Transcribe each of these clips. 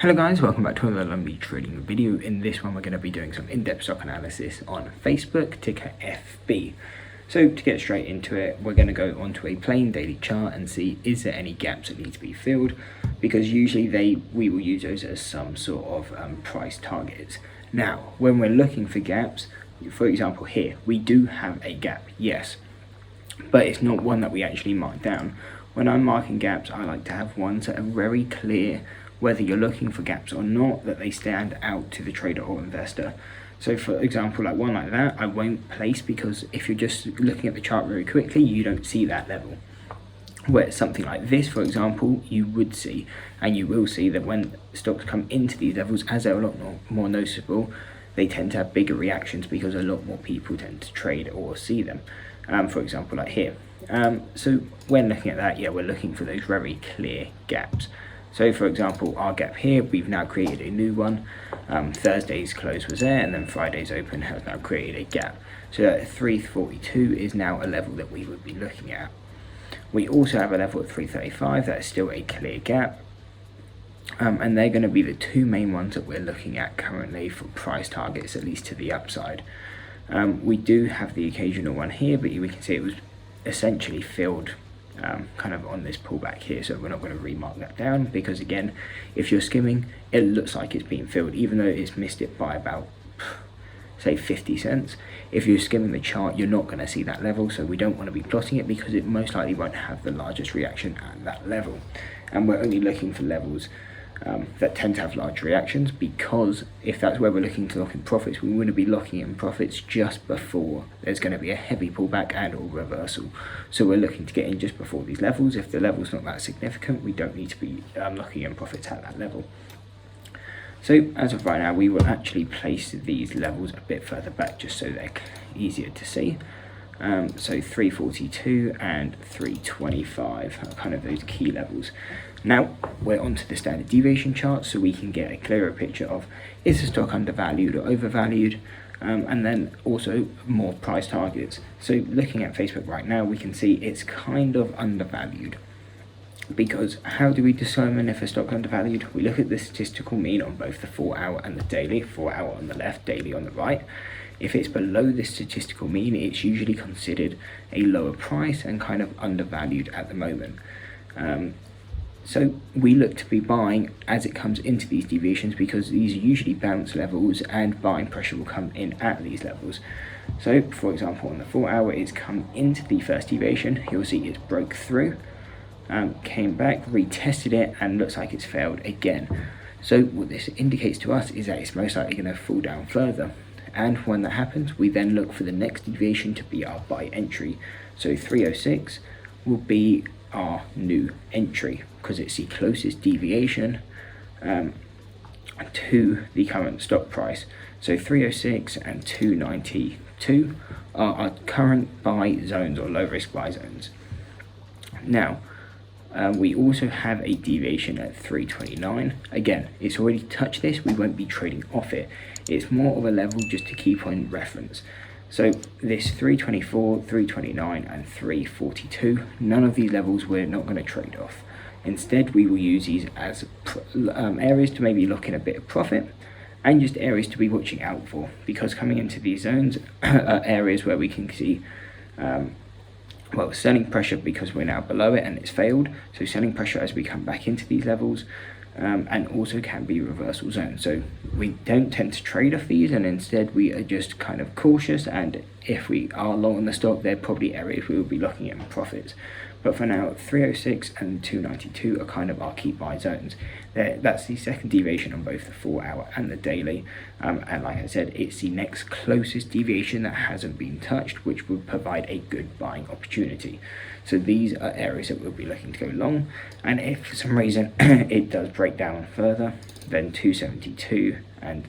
Hello guys, welcome back to another Lumby trading video. In this one we're going to be doing some in-depth stock analysis on Facebook, ticker FB. So to get straight into it, we're going to go onto a plain daily chart and see is there any gaps that need to be filled, because usually we will use those as some sort of price targets. Now when we're looking for gaps, for example here, we do have a gap, yes, but it's not one that we actually mark down. When I'm marking gaps, I like to have ones that are very clear, whether you're looking for gaps or not, that they stand out to the trader or investor. So for example, like one like that, I won't place, because if you're just looking at the chart very quickly, you don't see that level. Where something like this, for example, you would see, and you will see that when stocks come into these levels, as they're a lot more noticeable, they tend to have bigger reactions because a lot more people tend to trade or see them. For example, like here. So when looking at that, yeah, we're looking for those very clear gaps. So for example, our gap here, we've now created a new one. Thursday's close was there, and then Friday's open has now created a gap. So that 342 is now a level that we would be looking at. We also have a level at 335, that is still a clear gap. And they're going to be the two main ones that we're looking at currently for price targets, at least to the upside. We do have the occasional one here, but we can see it was essentially filled kind of on this pullback here, so we're not going to remark that down, because again, if you're skimming, it looks like it's being filled, even though it's missed it by about, say, 50 cents. If you're skimming the chart, you're not going to see that level, so we don't want to be plotting it, because it most likely won't have the largest reaction at that level. And we're only looking for levels that tend to have large reactions, because if that's where we're looking to lock in profits, we want to be locking in profits just before there's going to be a heavy pullback and or reversal. So we're looking to get in just before these levels. If the level's not that significant, we don't need to be locking in profits at that level. So as of right now, we will actually place these levels a bit further back just so they're easier to see. So 342 and 325 are kind of those key levels. Now we're onto the standard deviation chart, so we can get a clearer picture of, is the stock undervalued or overvalued, and then also more price targets. So looking at Facebook right now, we can see it's kind of undervalued. Because how do we determine if a stock undervalued? We look at the statistical mean on both the 4-hour and the daily, 4-hour on the left, daily on the right. If it's below this statistical mean, it's usually considered a lower price and kind of undervalued at the moment. So we look to be buying as it comes into these deviations, because these are usually bounce levels and buying pressure will come in at these levels. So for example, on the 4-hour, it's come into the first deviation. You'll see it's broke through, came back, retested it, and looks like it's failed again. So what this indicates to us is that it's most likely going to fall down further. And when that happens, we then look for the next deviation to be our buy entry. So 306 will be our new entry, because it's the closest deviation to the current stock price. So 306 and 292 are our current buy zones, or low risk buy zones. Now we also have a deviation at 329. Again, it's already touched this, we won't be trading off it. It's more of a level just to keep on reference. So this 324, 329 and 342, none of these levels we're not going to trade off. Instead, we will use these as areas to maybe lock in a bit of profit, and just areas to be watching out for, because coming into these zones are areas where we can see well, selling pressure, because we're now below it and it's failed. So selling pressure as we come back into these levels, and also can be reversal zones. So we don't tend to trade off these, and instead we are just kind of cautious, and if we are long on the stock, they're probably areas we will be locking in profits. But for now, 306 and 292 are kind of our key buy zones. That's the second deviation on both the 4-hour and the daily. And like I said, it's the next closest deviation that hasn't been touched, which would provide a good buying opportunity. So these are areas that we'll be looking to go long. And if for some reason it does break down further, then 272 and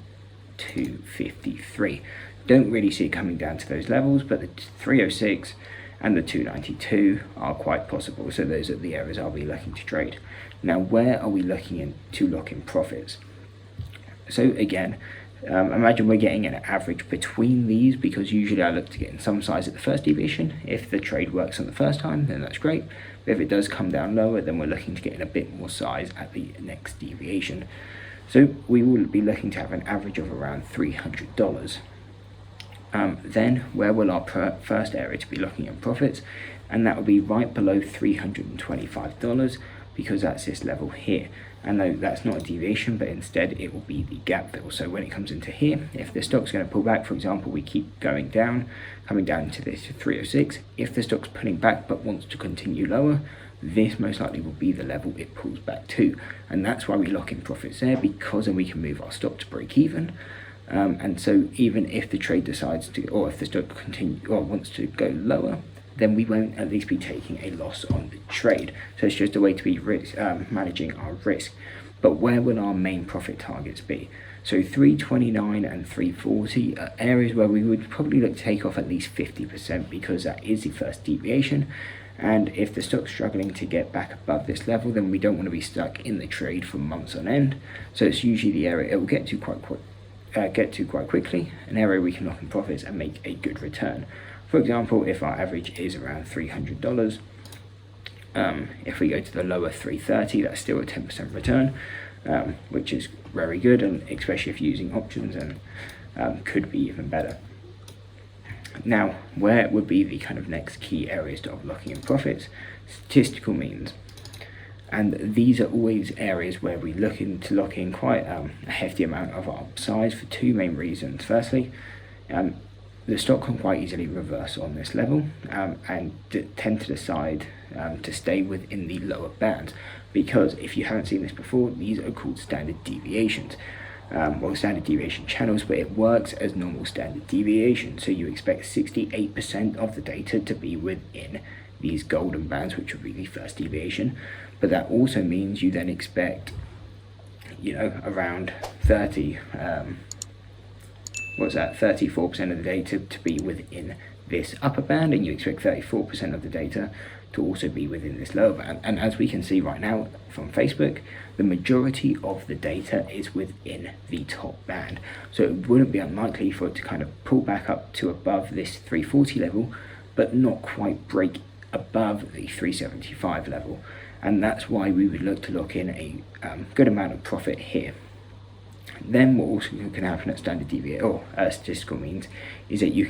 253. Don't really see it coming down to those levels, but the 306 and the 292 are quite possible. So those are the areas I'll be looking to trade. Now, where are we looking in to lock in profits? So again, imagine we're getting an average between these, because usually I look to get in some size at the first deviation. If the trade works on the first time, then that's great. But if it does come down lower, then we're looking to get in a bit more size at the next deviation. So we will be looking to have an average of around $300. Then where will our first area to be looking at profits, and that will be right below $325, because that's this level here. And though that's not a deviation, but instead it will be the gap fill. So when it comes into here, if the stock's going to pull back, for example, we keep going down, coming down to this 306, if the stock's pulling back but wants to continue lower, this most likely will be the level it pulls back to. And that's why we lock in profits there, because then we can move our stock to break even. And so even if the trade decides to, or if the stock wants to go lower, then we won't at least be taking a loss on the trade. So it's just a way to be managing our risk. But where will our main profit targets be? So 329 and 340 are areas where we would probably look to take off at least 50%, because that is the first deviation. And if the stock's struggling to get back above this level, then we don't want to be stuck in the trade for months on end. So it's usually the area it will get to quite quickly, an area we can lock in profits and make a good return. For example, if our average is around $300, if we go to the lower 330, that's still a 10% return, which is very good, and especially if you're using options, and could be even better. Now, where would be the kind of next key areas of locking in profits? Statistical means. And these are always areas where we look to lock in quite a hefty amount of our size for two main reasons. Firstly, the stock can quite easily reverse on this level, and tend to decide to stay within the lower bands, because if you haven't seen this before, these are called standard deviations. Standard deviation channels, but it works as normal standard deviation. So you expect 68% of the data to be within these golden bands, which would be the first deviation. But that also means you then expect, around 34% of the data to be within this upper band, and you expect 34% of the data to also be within this lower band. And as we can see right now from Facebook, the majority of the data is within the top band. So it wouldn't be unlikely for it to kind of pull back up to above this 340 level, but not quite break above the 375 level. And that's why we would look to lock in a good amount of profit here. Then what also can happen at standard deviation or statistical means is that you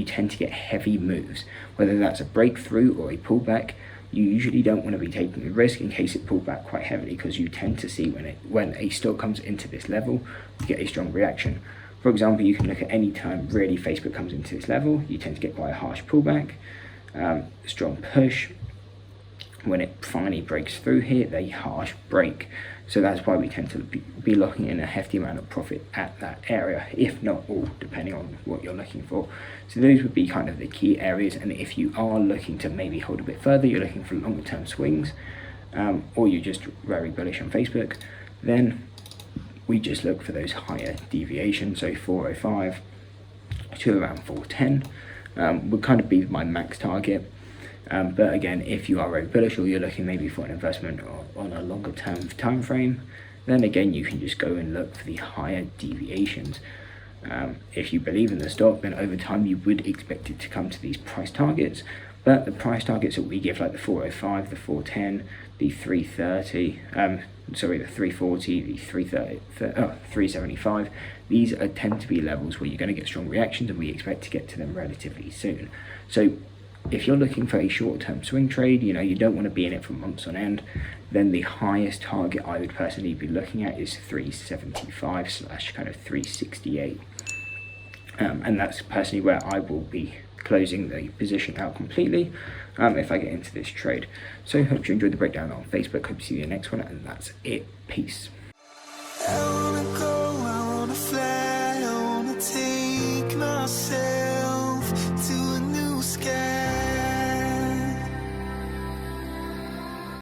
tend to get heavy moves, whether that's a breakthrough or a pullback. You usually don't want to be taking a risk in case it pulled back quite heavily, because you tend to see when a stock comes into this level, you get a strong reaction. For example, you can look at any time really Facebook comes into this level, you tend to get quite a harsh pullback, strong push. When it finally breaks through here, they harsh break. So that's why we tend to be locking in a hefty amount of profit at that area, if not all, depending on what you're looking for. So those would be kind of the key areas. And if you are looking to maybe hold a bit further, you're looking for longer term swings, or you're just very bullish on Facebook, then we just look for those higher deviations. So 405 to around 410 would kind of be my max target. But again, if you are very bullish, or you're looking maybe for an investment or on a longer term time frame, then again you can just go and look for the higher deviations. If you believe in the stock, then over time you would expect it to come to these price targets. But the price targets that we give, like the 405, the 410, the 330, the 340, the 375, these tend to be levels where you're going to get strong reactions, and we expect to get to them relatively soon. So if you're looking for a short-term swing trade, you don't want to be in it for months on end, then the highest target I would personally be looking at is 375 / kind of 368. And that's personally where I will be closing the position out completely if I get into this trade. So hope you enjoyed the breakdown on Facebook. Hope to see you in the next one, and that's it. Peace.